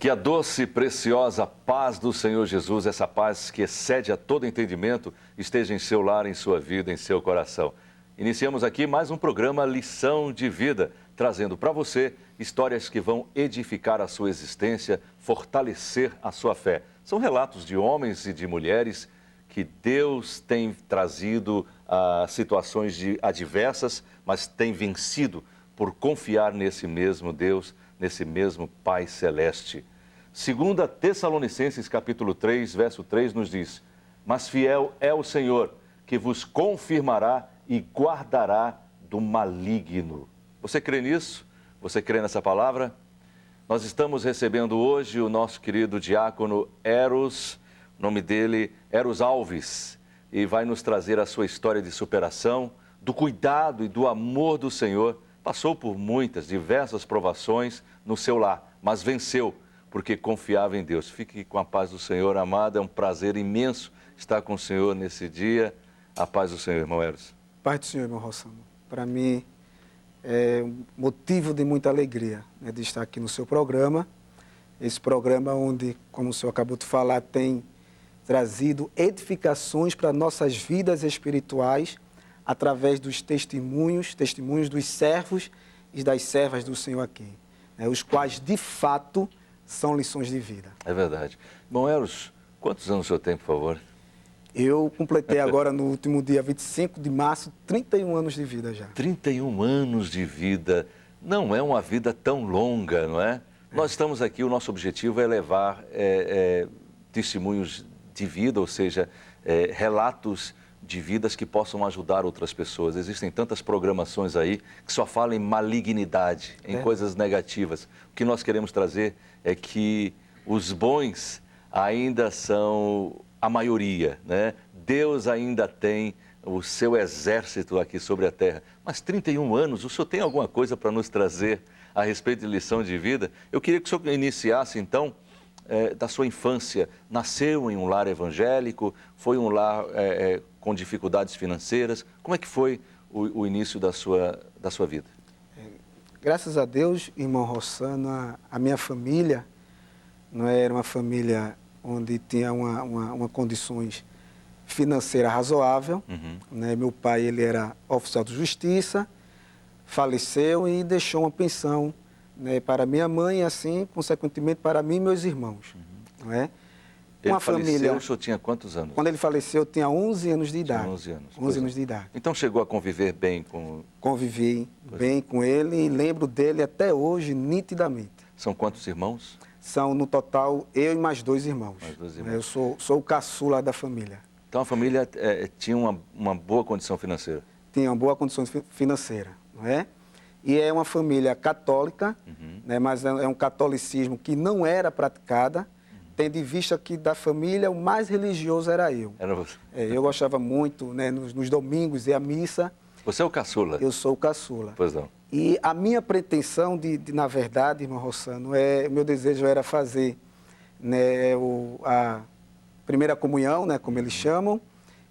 Que a doce e preciosa paz do Senhor Jesus, essa paz que excede a todo entendimento, esteja em seu lar, em sua vida, em seu coração. Iniciamos aqui mais um programa Lição de Vida, trazendo para você histórias que vão edificar a sua existência, fortalecer a sua fé. São relatos de homens e de mulheres que Deus tem trazido a situações adversas, mas tem vencido por confiar nesse mesmo Deus, nesse mesmo Pai Celeste. 2 Tessalonicenses capítulo 3, verso 3 nos diz: mas fiel é o Senhor, que vos confirmará e guardará do maligno. Você crê nisso? Você crê nessa palavra? Nós estamos recebendo hoje o nosso querido diácono Eros, o nome dele Eros Alves, e vai nos trazer a sua história de superação, do cuidado e do amor do Senhor. Passou por muitas, diversas provações no seu lar, mas venceu, porque confiava em Deus. Fique com a paz do Senhor, amado. É um prazer imenso estar com o Senhor nesse dia. A paz do Senhor, irmão Eros. Paz do Senhor, irmão Rossano. Para mim é um motivo de muita alegria, né, de estar aqui no seu programa. Esse programa onde, como o senhor acabou de falar, tem trazido edificações para nossas vidas espirituais através dos testemunhos dos servos e das servas do Senhor aqui, né, os quais, de fato, são lições de vida. É verdade. Bom, Eros, quantos anos o senhor tem, por favor? Eu completei agora, no último dia 25 de março, 31 anos de vida já. 31 anos de vida. Não é uma vida tão longa, não é? Nós estamos aqui, o nosso objetivo é levar testemunhos de vida, ou seja, relatos de vidas que possam ajudar outras pessoas. Existem tantas programações aí que só falam em malignidade, em coisas negativas. O que nós queremos trazer é que os bons ainda são a maioria, né? Deus ainda tem o seu exército aqui sobre a terra. Mas 31 anos, o senhor tem alguma coisa para nos trazer a respeito de lição de vida? Eu queria que o senhor iniciasse, então, da sua infância. Nasceu em um lar evangélico? Foi um lar com dificuldades financeiras? Como é que foi o início da sua vida? Graças a Deus, irmão Rossano, a minha família não era uma família onde tinha uma condições financeiras razoável. Né? Meu pai, ele era oficial de justiça, faleceu e deixou uma pensão, né, para minha mãe e, assim, consequentemente, para mim e meus irmãos. Não é? Ele faleceu, o senhor tinha quantos anos? Quando ele faleceu, eu tinha 11 anos de idade. 11 anos. 11 anos de idade. Então chegou a conviver bem com... Convivi bem com ele e lembro dele até hoje nitidamente. São quantos irmãos? São, no total, eu e mais 2 irmãos. Mais 2 irmãos. Eu sou o caçula da família. Então a família tinha uma boa condição financeira? Tinha uma boa condição financeira, não é? E é uma família católica, né, mas é um catolicismo que não era praticada, tendo em vista que da família o mais religioso era eu. Era você? Eu gostava muito, né, nos domingos, ir à missa. Você é o caçula? Eu sou o caçula. Pois não. E a minha pretensão, na verdade, irmão Rossano, o meu desejo era fazer, né, a primeira comunhão, né, como eles chamam,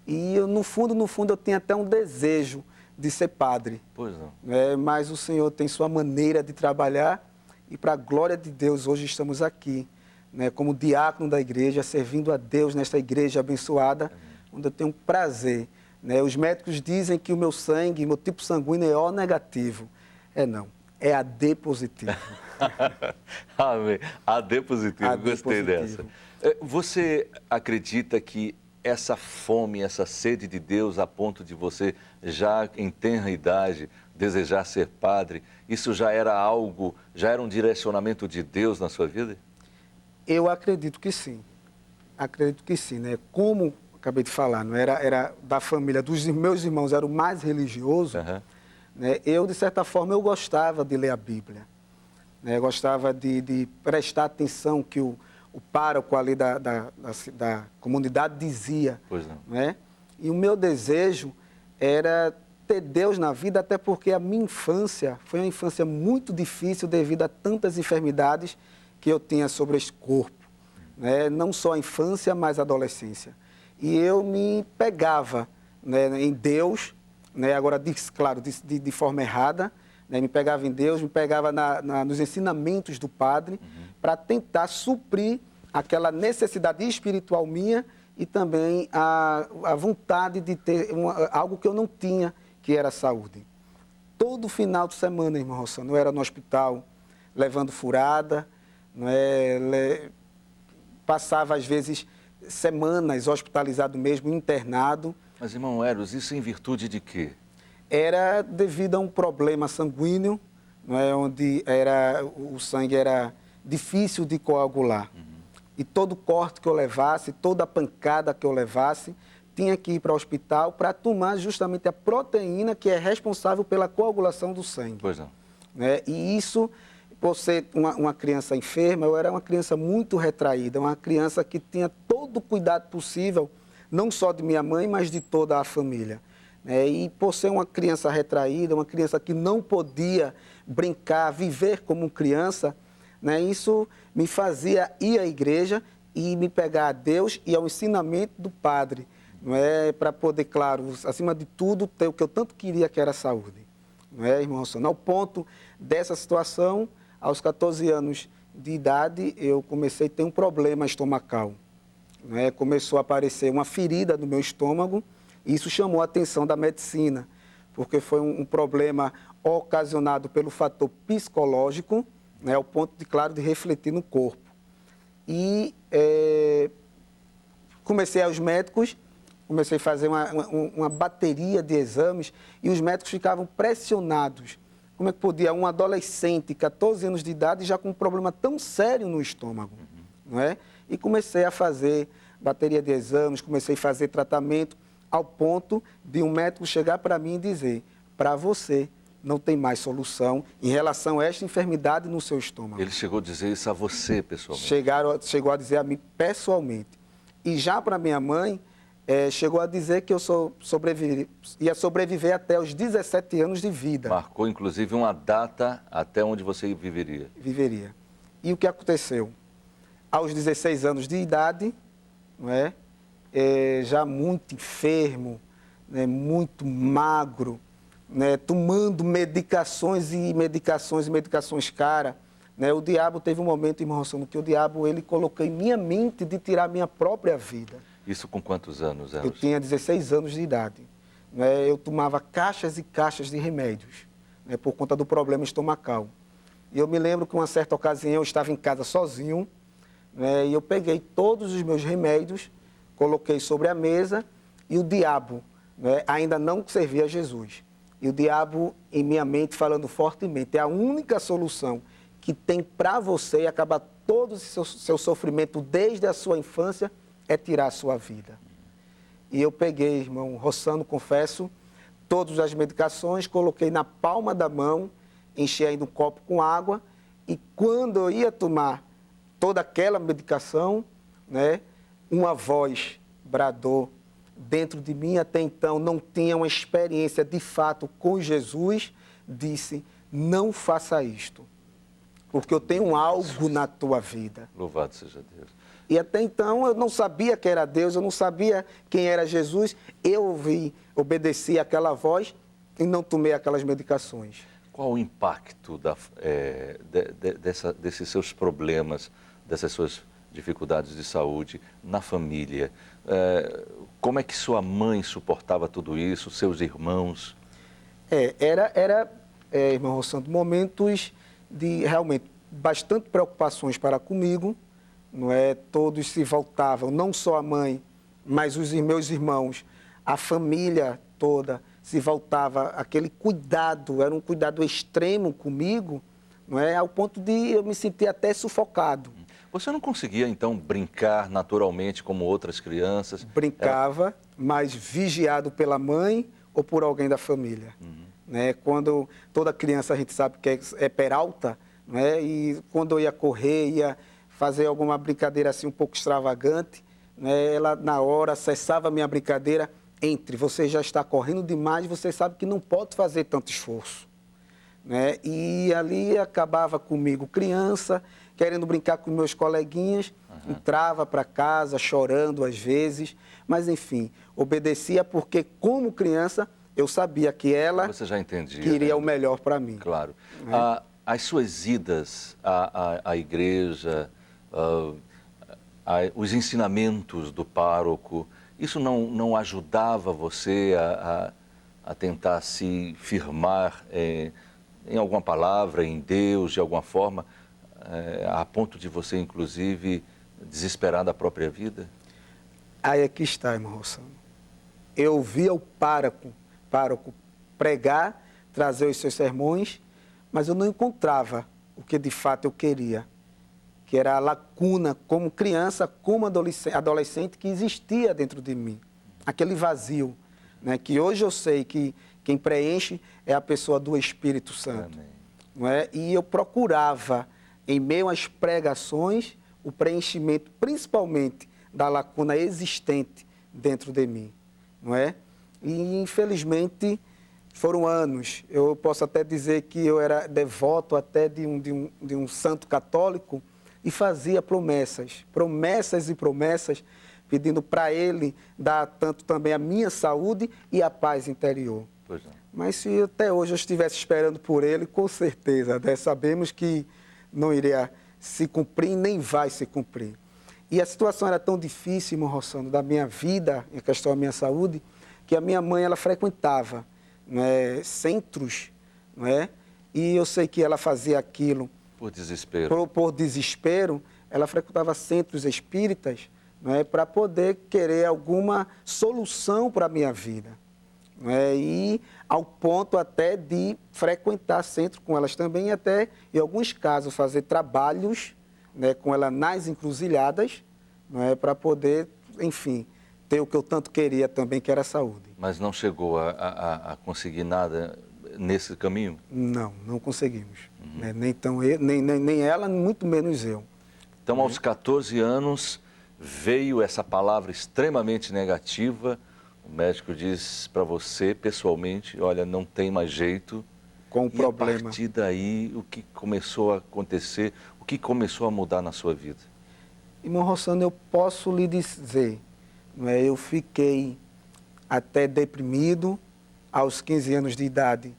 e eu, no fundo, eu tinha até um desejo de ser padre. Pois não. Mas o Senhor tem sua maneira de trabalhar e, para a glória de Deus, hoje estamos aqui, né, como diácono da igreja, servindo a Deus nesta igreja abençoada, onde eu tenho um prazer. Né? Os médicos dizem que o meu sangue, meu tipo sanguíneo é O negativo. Não, é AD positivo. Amém. AD positivo, AD gostei positivo. dessa. Você acredita que essa fome, essa sede de Deus, a ponto de você, já em tenra idade, desejar ser padre, isso já era algo, já era um direcionamento de Deus na sua vida? Eu acredito que sim. Acredito que sim, né? Como acabei de falar, não era da família dos meus irmãos, era o mais religioso. Né? Eu, de certa forma, eu gostava de ler a Bíblia. Né? Eu gostava de prestar atenção que o pároco ali da comunidade dizia. Pois não. Né? E o meu desejo era ter Deus na vida, até porque a minha infância foi uma infância muito difícil devido a tantas enfermidades que eu tinha sobre este corpo. Né? Não só a infância, mas a adolescência. E eu me pegava, né, em Deus, né, agora, claro, de forma errada, né? Me pegava em Deus, me pegava nos ensinamentos do padre, para tentar suprir aquela necessidade espiritual minha e também a vontade de ter algo que eu não tinha, que era a saúde. Todo final de semana, irmão Rossano, eu era no hospital levando furada, não é? Passava às vezes semanas hospitalizado mesmo, internado. Mas, irmão Eros, isso em virtude de quê? Era devido a um problema sanguíneo, não é? Onde o sangue era difícil de coagular. E todo corte que eu levasse, toda pancada que eu levasse, tinha que ir para o hospital para tomar justamente a proteína que é responsável pela coagulação do sangue. Pois não. Né? E isso, por ser uma criança enferma, eu era uma criança muito retraída, uma criança que tinha todo o cuidado possível, não só de minha mãe, mas de toda a família. E por ser uma criança retraída, uma criança que não podia brincar, viver como criança, né, isso me fazia ir à igreja e me pegar a Deus e ao ensinamento do padre, não é, para poder, claro, acima de tudo, ter o que eu tanto queria, que era a saúde. Não é, irmão Rossano? Ao ponto dessa situação, aos 14 anos de idade, eu comecei a ter um problema estomacal. Não é? Começou a aparecer uma ferida no meu estômago, e isso chamou a atenção da medicina, porque foi um problema ocasionado pelo fator psicológico, né, ao ponto, de, claro, de refletir no corpo. E comecei aos médicos, comecei a fazer uma bateria de exames, e os médicos ficavam pressionados. Como é que podia um adolescente, 14 anos de idade, já com um problema tão sério no estômago? Não é? E comecei a fazer bateria de exames, comecei a fazer tratamento, ao ponto de um médico chegar para mim e dizer: para você não tem mais solução em relação a esta enfermidade no seu estômago. Ele chegou a dizer isso a você, pessoalmente? Chegou a dizer a mim pessoalmente. E já para minha mãe, chegou a dizer que eu ia sobreviver até os 17 anos de vida. Marcou, inclusive, uma data até onde você viveria. Viveria. E o que aconteceu? Aos 16 anos de idade, não é? Já muito enfermo, né? Muito magro, né? Tomando medicações e medicações caras. Né? O diabo teve um momento, irmão Rossano, que o diabo ele colocou em minha mente de tirar minha própria vida. Isso com quantos anos, Eros? Eu tinha 16 anos de idade. Né? Eu tomava caixas e caixas de remédios, né? Por conta do problema estomacal. E eu me lembro que uma certa ocasião eu estava em casa sozinho, né? E eu peguei todos os meus remédios, coloquei sobre a mesa, e o diabo, né, ainda não servia a Jesus. E o diabo, em minha mente, falando fortemente: é a única solução que tem para você acabar todo o seu sofrimento desde a sua infância, é tirar a sua vida. E eu peguei, irmão Rossano, confesso, todas as medicações, coloquei na palma da mão, enchi ainda um copo com água, e quando eu ia tomar toda aquela medicação, né, uma voz bradou dentro de mim. Até então não tinha uma experiência de fato com Jesus, disse: não faça isto, porque eu tenho algo na tua vida. Louvado seja Deus. E até então eu não sabia que era Deus, eu não sabia quem era Jesus. Eu obedeci àquela voz e não tomei aquelas medicações. Qual o impacto desses seus problemas, dessas suas dificuldades de saúde na família? Como é que sua mãe suportava tudo isso, seus irmãos? Irmão Rossano, momentos de realmente bastante preocupações para comigo, não é? Todos se voltavam, não só a mãe, mas os meus irmãos, a família toda se voltava, aquele cuidado, era um cuidado extremo comigo, não é? Ao ponto de eu me sentir até sufocado. Você não conseguia, então, brincar naturalmente como outras crianças? Brincava, mas vigiado pela mãe ou por alguém da família. Né? Quando toda criança, a gente sabe que é peralta, né? E quando eu ia correr, ia fazer alguma brincadeira assim um pouco extravagante, né? Ela, na hora, cessava a minha brincadeira: entre, você já está correndo demais, você sabe que não pode fazer tanto esforço. Né? E ali acabava comigo, criança, querendo brincar com meus coleguinhas, entrava para casa chorando às vezes, mas enfim, obedecia porque, como criança, eu sabia que ela Você já entendia, queria né? o melhor para mim. Claro. Né? As suas idas à igreja, os ensinamentos do pároco, isso não ajudava você a tentar se firmar em alguma palavra, em Deus, de alguma forma, a ponto de você, inclusive, desesperar da própria vida? Aí é que está, irmão Rossano. Eu via o pároco pregar, trazer os seus sermões, mas eu não encontrava o que de fato eu queria, que era a lacuna como criança, como adolescente que existia dentro de mim. Aquele vazio, né, que hoje eu sei que quem preenche é a pessoa do Espírito Santo. Amém. Não é? E eu procurava, em meio às pregações, o preenchimento, principalmente, da lacuna existente dentro de mim. Não é? E, infelizmente, foram anos. Eu posso até dizer que eu era devoto até de um santo católico e fazia promessas e promessas, pedindo para ele dar tanto também a minha saúde e a paz interior. Pois não. Mas se até hoje eu estivesse esperando por ele, com certeza, né? Sabemos que não iria se cumprir, nem vai se cumprir. E a situação era tão difícil, irmão Rossano, da minha vida, em questão da minha saúde, que a minha mãe, ela frequentava, né, centros, não é? E eu sei que ela fazia aquilo Por desespero. por desespero, ela frequentava centros espíritas, não é, para poder querer alguma solução para a minha vida. Não é? E ao ponto até de frequentar centro com elas também, e até, em alguns casos, fazer trabalhos, né, com ela nas encruzilhadas, não é, para poder, enfim, ter o que eu tanto queria também, que era a saúde. Mas não chegou a conseguir nada nesse caminho? Não conseguimos. Né? Nem ela, muito menos eu. Então, aos 14 anos, veio essa palavra extremamente negativa. O médico diz para você, pessoalmente, olha, não tem mais jeito. Com o E problema. a partir daí, o que começou a acontecer? O que começou a mudar na sua vida? Irmão Rossano, eu posso lhe dizer, não é? Eu fiquei até deprimido aos 15 anos de idade.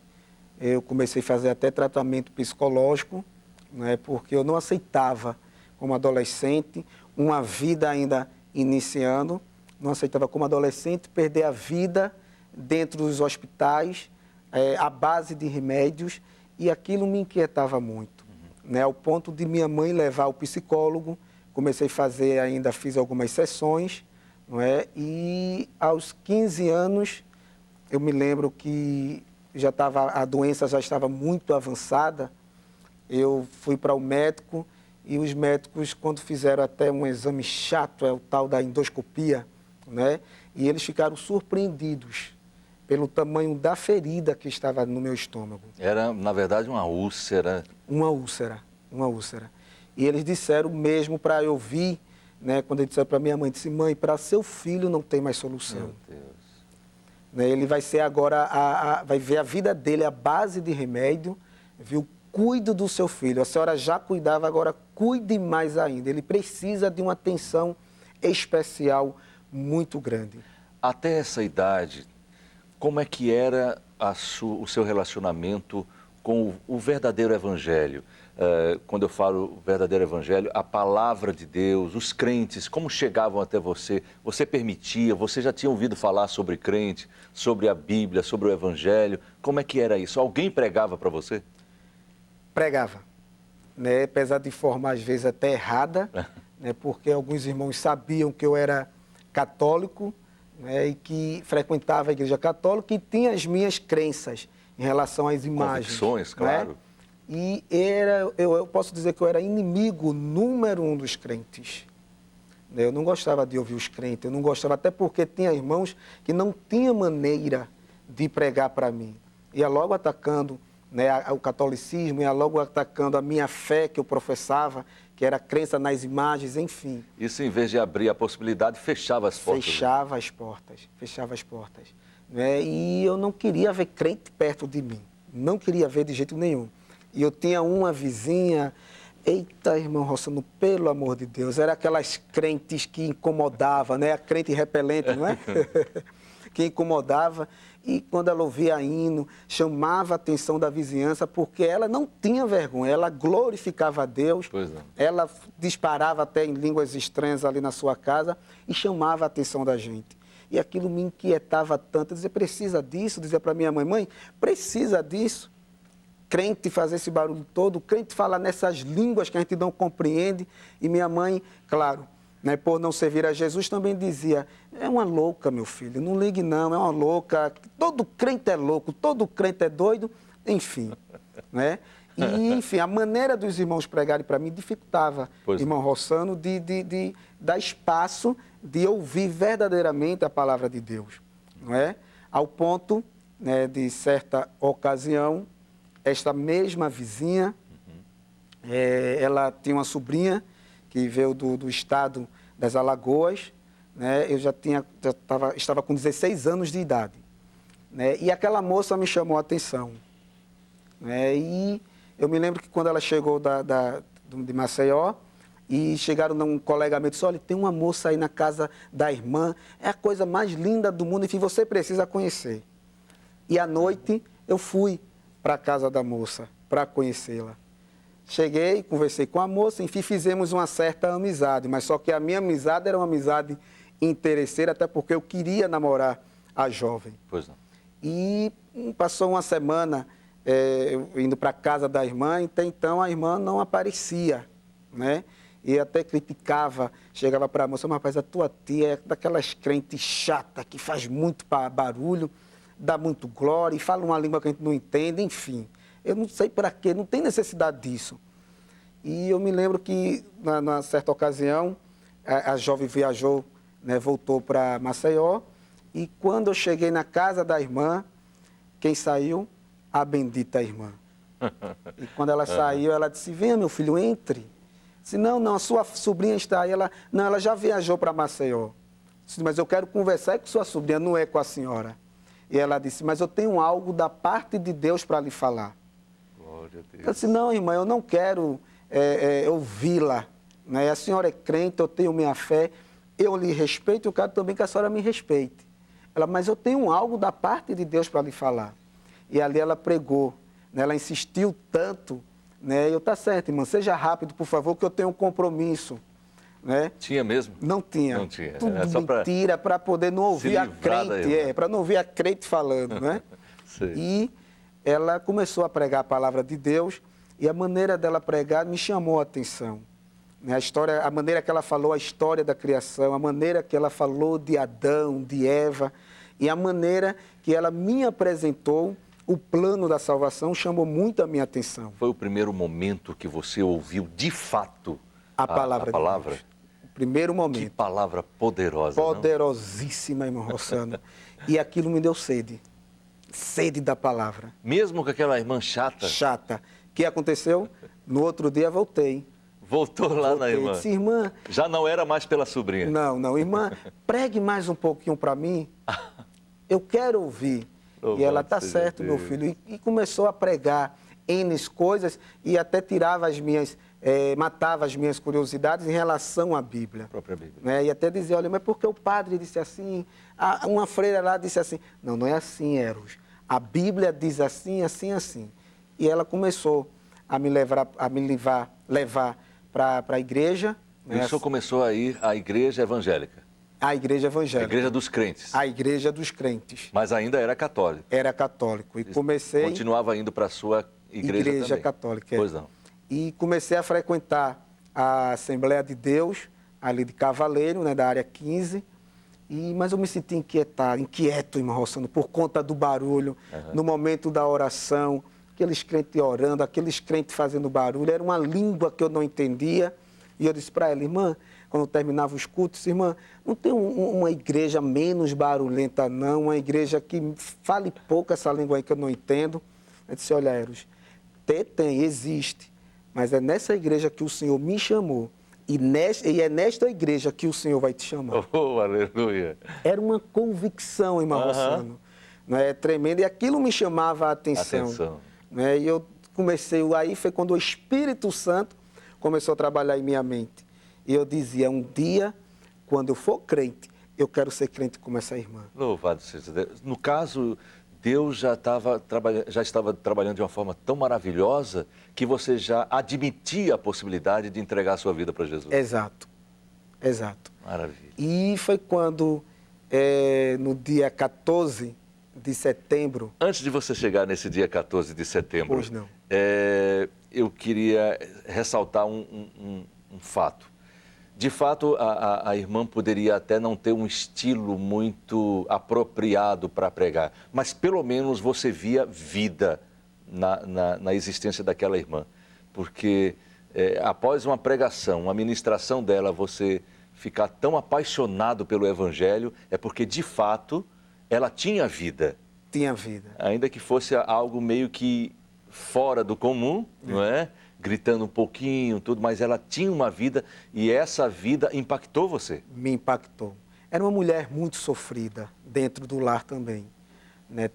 Eu comecei a fazer até tratamento psicológico, não é? Porque eu não aceitava, como adolescente, uma vida ainda iniciando, não aceitava como adolescente perder a vida dentro dos hospitais, à base de remédios, e aquilo me inquietava muito, né? Ao ponto de minha mãe levar ao psicólogo. Comecei a fazer, ainda fiz algumas sessões, não é? E aos 15 anos, eu me lembro que a doença já estava muito avançada. Eu fui para o médico e os médicos, quando fizeram até um exame chato, é o tal da endoscopia, né? E eles ficaram surpreendidos pelo tamanho da ferida que estava no meu estômago. Era, na verdade, uma úlcera. Uma úlcera. E eles disseram mesmo para eu vir, né, quando eles disseram para minha mãe, disse, mãe, para seu filho não tem mais solução. Meu Deus. Né, ele vai ser agora, vai ver a vida dele à base de remédio, viu? Cuide do seu filho. A senhora já cuidava, agora cuide mais ainda. Ele precisa de uma atenção especial muito grande. Até essa idade, como é que era o seu relacionamento com o verdadeiro evangelho? Quando eu falo verdadeiro evangelho, a palavra de Deus, os crentes, como chegavam até você? Você permitia? Você já tinha ouvido falar sobre crente, sobre a Bíblia, sobre o evangelho? Como é que era isso? Alguém pregava para você? Pregava, né? Apesar de forma às vezes até errada, né? Porque alguns irmãos sabiam que eu era católico, né? E que frequentava a igreja católica e tinha as minhas crenças em relação às imagens. Convicções, claro. Né? E eu posso dizer que eu era inimigo número 1 dos crentes. Eu não gostava de ouvir os crentes, eu não gostava, até porque tinha irmãos que não tinham maneira de pregar para mim. Ia logo atacando, né, o catolicismo, ia logo atacando a minha fé que eu professava, que era a crença nas imagens, enfim. Isso, em vez de abrir a possibilidade, fechava as portas. Fechava as portas. Né? E eu não queria ver crente perto de mim, não queria ver de jeito nenhum. E eu tinha uma vizinha, eita, irmão Rossano, pelo amor de Deus, era aquelas crentes que incomodavam, né? A crente repelente, não é? que incomodava. E quando ela ouvia hino, chamava a atenção da vizinhança, porque ela não tinha vergonha, ela glorificava a Deus, ela disparava até em línguas estranhas ali na sua casa e chamava a atenção da gente. E aquilo me inquietava tanto, eu dizia, precisa disso? Dizia para minha mãe, mãe, precisa disso? Crente fazer esse barulho todo, crente falar nessas línguas que a gente não compreende. E minha mãe, claro, né, por não servir a Jesus, também dizia, é uma louca, meu filho, não ligue não, é uma louca, todo crente é louco, todo crente é doido, enfim, né? E, enfim, a maneira dos irmãos pregarem para mim dificultava, irmão Rossano, de dar espaço de ouvir verdadeiramente a palavra de Deus, não é? Ao ponto, né, de certa ocasião, esta mesma vizinha, ela tinha uma sobrinha que veio do estado das Alagoas, né? Eu estava com 16 anos de idade, né? E aquela moça me chamou a atenção, né? E eu me lembro que quando ela chegou de Maceió, e chegaram num colega meu e disse, olha, tem uma moça aí na casa da irmã, é a coisa mais linda do mundo, enfim, você precisa conhecer. E à noite eu fui para a casa da moça, para conhecê-la. Cheguei, conversei com a moça, enfim, fizemos uma certa amizade, mas só que a minha amizade era uma amizade interesseira, até porque eu queria namorar a jovem. Pois não. E passou uma semana eu indo para a casa da irmã, até então a irmã não aparecia, né? E até criticava, chegava para a moça, mas rapaz, a tua tia é daquelas crentes chatas, que faz muito barulho, dá muito glória, e fala uma língua que a gente não entende, enfim. Eu não sei para quê, não tem necessidade disso. E eu me lembro que, numa certa ocasião, a jovem viajou, né, voltou para Maceió, e quando eu cheguei na casa da irmã, quem saiu? A bendita irmã. E quando ela saiu, ela disse, venha, meu filho, entre. Disse, não, a sua sobrinha está aí. Ela já viajou para Maceió. Disse, mas eu quero conversar com sua sobrinha, não é com a senhora. E ela disse, mas eu tenho algo da parte de Deus para lhe falar. Glória a Deus. Eu disse, não, irmã, eu não quero ouvi-la. Né? A senhora é crente, eu tenho minha fé, eu lhe respeito e eu quero também que a senhora me respeite. Ela, mas eu tenho algo da parte de Deus para lhe falar. E ali ela pregou, né? Ela insistiu tanto, né? Eu, tá certo, irmã, seja rápido, por favor, que eu tenho um compromisso. Né? Tinha mesmo? Não tinha. Não tinha. Tudo Só mentira, para poder não ouvir a crente, para não ouvir a crente falando, né? E ela começou a pregar a palavra de Deus e a maneira dela pregar me chamou a atenção. Né? A maneira que ela falou a história da criação, a maneira que ela falou de Adão, de Eva, e a maneira que ela me apresentou o plano da salvação chamou muito a minha atenção. Foi o primeiro momento que você ouviu de fato a palavra? De Deus. O primeiro momento. Que palavra poderosa, poderosíssima, irmão Rossano. E aquilo me deu sede. Sede da palavra. Mesmo com aquela irmã chata? Chata. O que aconteceu? No outro dia voltei. Voltou lá na irmã? Disse, irmã... Já não era mais pela sobrinha? Não. Irmã, pregue mais um pouquinho para mim. Eu quero ouvir. E ela, tá certo, meu filho. E começou a pregar N coisas e até tirava matava as minhas curiosidades em relação à Bíblia. A própria Bíblia. Né? E até dizia, olha, mas por que o padre disse assim? Uma freira lá disse assim. Não é assim, Eros. A Bíblia diz assim, assim, assim. E ela começou a me levar para a igreja. E o senhor começou a ir à igreja evangélica? A igreja evangélica. A igreja dos crentes. A igreja dos crentes. Mas ainda era católico. Era católico. E comecei... Continuava indo para a sua igreja também. Católica. Pois não. E comecei a frequentar a Assembleia de Deus, ali de Cavaleiro, né, da área 15. Mas eu me senti inquieto, irmão Rossano, por conta do barulho, no momento da oração, aqueles crentes orando, aqueles crentes fazendo barulho. Era uma língua que eu não entendia. E eu disse para ela, irmã, quando terminava os cultos, irmã, não tem uma igreja menos barulhenta, não, uma igreja que fale pouco essa língua aí que eu não entendo. Eu disse, olha, Eros, existe, mas é nessa igreja que o Senhor me chamou e é nesta igreja que o Senhor vai te chamar. Oh, aleluia! Era uma convicção, irmão Rossano, né, tremenda, e aquilo me chamava a atenção. Né, e eu aí foi quando o Espírito Santo começou a trabalhar em minha mente. E eu dizia, um dia, quando eu for crente, eu quero ser crente como essa irmã. Louvado seja Deus. No caso, Deus já estava trabalhando de uma forma tão maravilhosa que você já admitia a possibilidade de entregar a sua vida para Jesus. Exato, exato. Maravilha. E foi quando, no dia 14 de setembro... Antes de você chegar nesse dia 14 de setembro, Pois não. Eu queria ressaltar um fato. De fato, a irmã poderia até não ter um estilo muito apropriado para pregar, mas pelo menos você via vida na existência daquela irmã. Porque após uma pregação, uma ministração dela, você ficar tão apaixonado pelo Evangelho, é porque de fato ela tinha vida. Tinha vida. Ainda que fosse algo meio que fora do comum, não é? Gritando um pouquinho, tudo, mas ela tinha uma vida e essa vida impactou você. Me impactou. Era uma mulher muito sofrida, dentro do lar também. Né?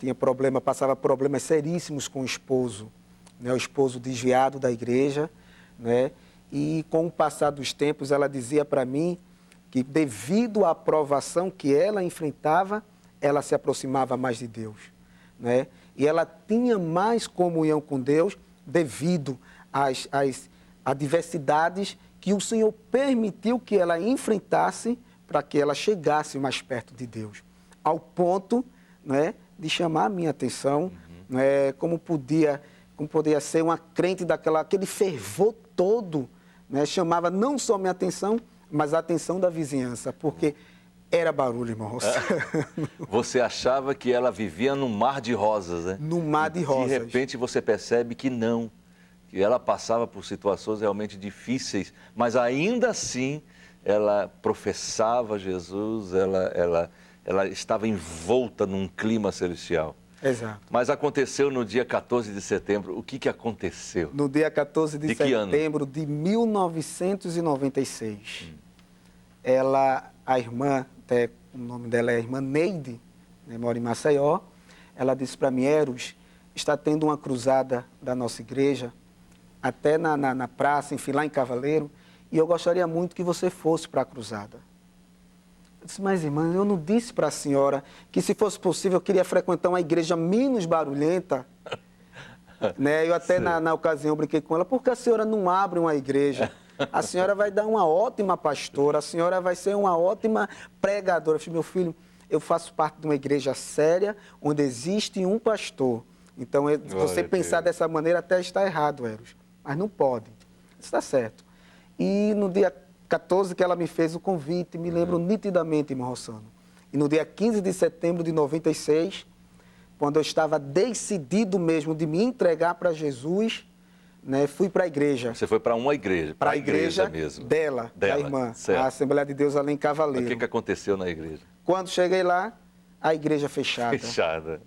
Passava problemas seríssimos com o esposo. Né? O esposo desviado da igreja. Né? E com o passar dos tempos, ela dizia para mim que devido à provação que ela enfrentava, ela se aproximava mais de Deus. Né? E ela tinha mais comunhão com Deus devido às adversidades que o Senhor permitiu que ela enfrentasse para que ela chegasse mais perto de Deus. Ao ponto, né, de chamar a minha atenção, né, como podia ser uma crente aquele fervor todo, né, chamava não só minha atenção, mas a atenção da vizinhança, porque era barulho, irmão. Você achava que ela vivia num mar de rosas, né? No mar de rosas. De repente você percebe que não, que ela passava por situações realmente difíceis, mas ainda assim ela professava Jesus, ela estava envolta num clima celestial. Exato. Mas aconteceu no dia 14 de setembro. O que aconteceu? No dia 14 de setembro de 1996. A irmã, até o nome dela é a irmã Neide, né, mora em Maceió, ela disse para mim: Eros, está tendo uma cruzada da nossa igreja, até na praça, enfim, lá em Cavaleiro, e eu gostaria muito que você fosse para a cruzada. Eu disse: mas irmã, eu não disse para a senhora que, se fosse possível, eu queria frequentar uma igreja menos barulhenta. Né? Eu até na ocasião brinquei com ela: por que a senhora não abre uma igreja? A senhora vai dar uma ótima pastora, a senhora vai ser uma ótima pregadora. Eu falei: meu filho, eu faço parte de uma igreja séria, onde existe um pastor. Então, você pensar dessa maneira até está errado, Eros. Mas não pode. Está certo. E no dia 14 que ela me fez o convite, me lembro nitidamente, irmão Rossano. E no dia 15 de setembro de 96, quando eu estava decidido mesmo de me entregar para Jesus, né, fui para a igreja. Você foi para uma igreja? Para a igreja mesmo? Dela, da irmã, certo. a Assembleia de Deus ali em Cavaleiro. O que aconteceu na igreja? Quando cheguei lá, a igreja fechada. Fechada.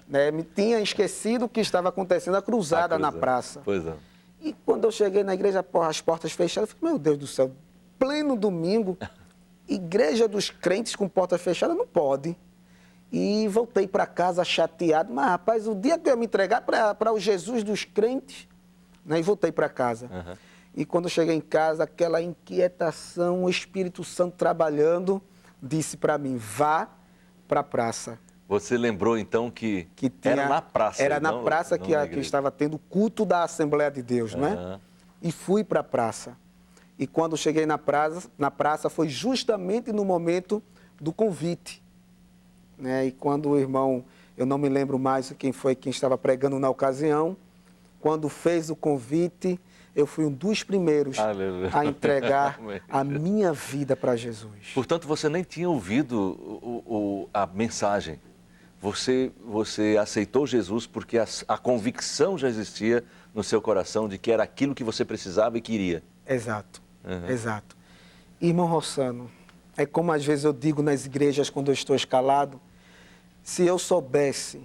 Né, me tinha esquecido que estava acontecendo a cruzada na praça. Pois é. E quando eu cheguei na igreja, as portas fechadas, eu falei: meu Deus do céu, pleno domingo, igreja dos crentes com portas fechadas, não pode. E voltei para casa chateado: mas rapaz, o dia que eu ia me entregar para o Jesus dos crentes, né, e voltei para casa. E quando eu cheguei em casa, aquela inquietação, o Espírito Santo trabalhando, disse para mim: vá para a praça. Você lembrou então que era na praça? Era na praça que estava tendo culto da Assembleia de Deus, não é? E fui para a praça. E quando cheguei na praça foi justamente no momento do convite. Né? E quando o irmão, eu não me lembro mais quem estava pregando na ocasião, quando fez o convite, eu fui um dos primeiros a entregar a minha vida para Jesus. Portanto, você nem tinha ouvido a mensagem. Você aceitou Jesus porque a convicção já existia no seu coração de que era aquilo que você precisava e queria. Exato, exato. Irmão Rossano, é como às vezes eu digo nas igrejas quando eu estou escalado: se eu soubesse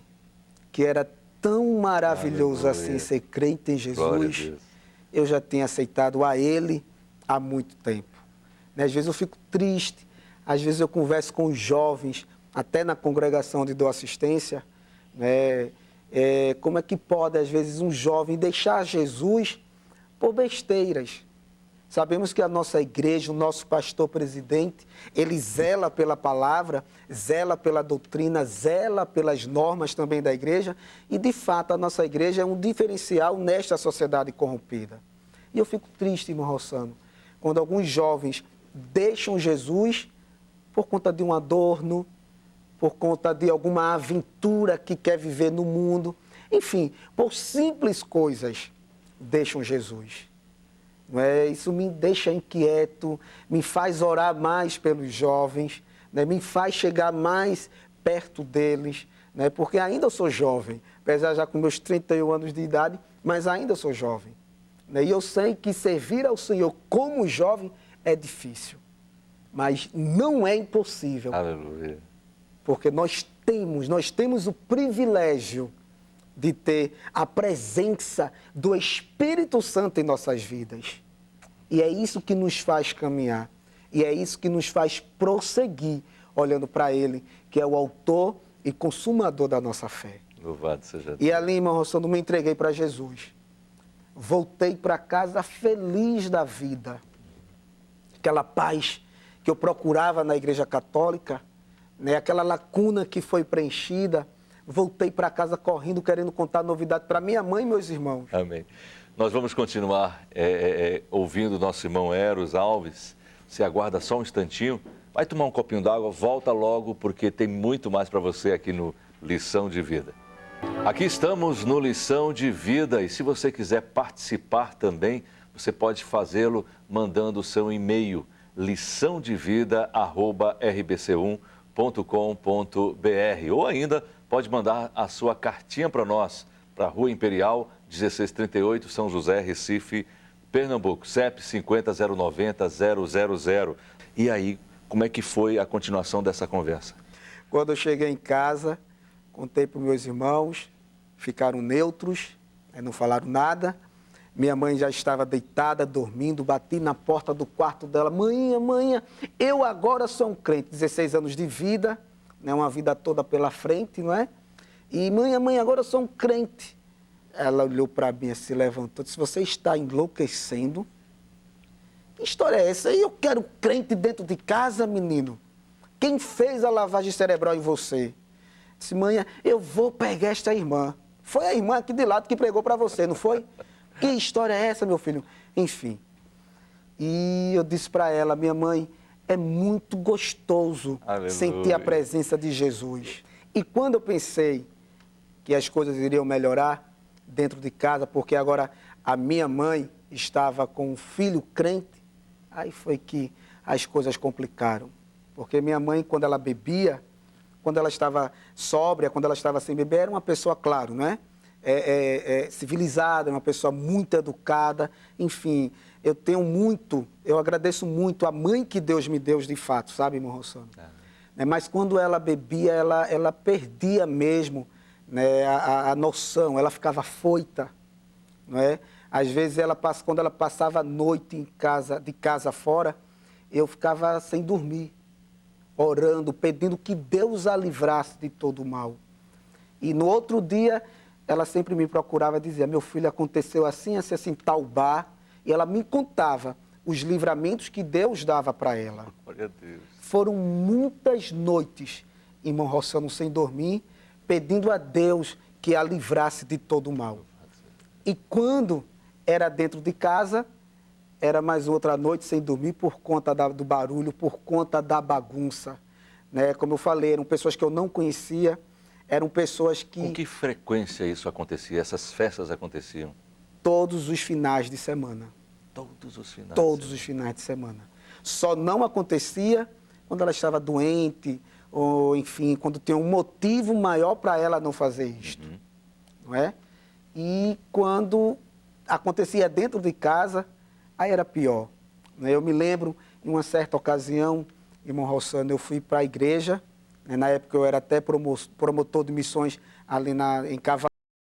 que era tão maravilhoso assim ser crente em Jesus, eu já tinha aceitado a Ele há muito tempo. Né? Às vezes eu fico triste, às vezes eu converso com os jovens, até na congregação onde dou assistência, né? Como é que pode, às vezes, um jovem deixar Jesus por besteiras? Sabemos que a nossa igreja, o nosso pastor presidente, ele zela pela palavra, zela pela doutrina, zela pelas normas também da igreja. E, de fato, a nossa igreja é um diferencial nesta sociedade corrompida. E eu fico triste, irmão Rossano, quando alguns jovens deixam Jesus por conta de um adorno, por conta de alguma aventura que quer viver no mundo. Enfim, por simples coisas, deixam Jesus. Não é? Isso me deixa inquieto, me faz orar mais pelos jovens, né? Me faz chegar mais perto deles, né? Porque ainda eu sou jovem, apesar já com meus 31 anos de idade, mas ainda sou jovem. Né? E eu sei que servir ao Senhor como jovem é difícil, mas não é impossível. Aleluia. Porque nós temos o privilégio de ter a presença do Espírito Santo em nossas vidas. E é isso que nos faz caminhar. E é isso que nos faz prosseguir, olhando para Ele, que é o autor e consumador da nossa fé. Louvado seja Deus. E ali, irmão Rossano, me entreguei para Jesus. Voltei para casa feliz da vida. Aquela paz que eu procurava na Igreja Católica, né? Aquela lacuna que foi preenchida. Voltei para casa correndo, querendo contar novidade para minha mãe e meus irmãos. Amém. Nós vamos continuar ouvindo o nosso irmão Eros Alves. Você aguarda só um instantinho, vai tomar um copinho d'água, volta logo, porque tem muito mais para você aqui no Lição de Vida. Aqui estamos no Lição de Vida e se você quiser participar também, você pode fazê-lo mandando o seu e-mail liçãodevida@rbc1.com.br ou ainda pode mandar a sua cartinha para nós, para a Rua Imperial, 1638, São José, Recife, Pernambuco, CEP 50090000. E aí, como é que foi a continuação dessa conversa? Quando eu cheguei em casa, contei para os meus irmãos, ficaram neutros, não falaram nada. Minha mãe já estava deitada, dormindo, bati na porta do quarto dela. Mãe, eu agora sou um crente, 16 anos de vida, né, uma vida toda pela frente, não é? E mãe, agora eu sou um crente. Ela olhou para mim, se levantou, disse, você está enlouquecendo? Que história é essa? Eu quero crente dentro de casa, menino. Quem fez a lavagem cerebral em você? Disse, mãe, eu vou pegar esta irmã. Foi a irmã aqui de lado que pregou para você, não foi? Que história é essa, meu filho? Enfim. E eu disse para ela, minha mãe, é muito gostoso sentir a presença de Jesus. E quando eu pensei que as coisas iriam melhorar dentro de casa, porque agora a minha mãe estava com um filho crente, aí foi que as coisas complicaram. Porque minha mãe, quando ela bebia, quando ela estava sóbria, quando ela estava sem beber, era uma pessoa, claro, não é? Civilizada, uma pessoa muito educada, enfim, eu agradeço muito a mãe que Deus me deu de fato, sabe, irmão Rossano? Mas quando ela bebia, ela perdia mesmo, né, a noção, ela ficava afoita, não é? Às vezes, quando ela passava a noite de casa fora, eu ficava sem dormir, orando, pedindo que Deus a livrasse de todo o mal. E no outro dia, ela sempre me procurava e dizia, meu filho, aconteceu assim, tal bar. E ela me contava os livramentos que Deus dava para ela. Glória a Deus. Foram muitas noites, irmão Rossano, sem dormir, pedindo a Deus que a livrasse de todo o mal. E quando era dentro de casa, era mais outra noite sem dormir por conta do barulho, por conta da bagunça. Né? Como eu falei, eram pessoas que eu não conhecia, eram pessoas que... Com que frequência isso acontecia? Essas festas aconteciam? Todos os finais de semana. Todos os finais? Todos os finais de semana. Só não acontecia quando ela estava doente, ou, enfim, quando tinha um motivo maior para ela não fazer isto. Não é? E quando acontecia dentro de casa, aí era pior. Né? Eu me lembro, em uma certa ocasião, irmão Rossano, eu fui para a igreja, né? Na época eu era até promotor de missões ali em Cavaleiros.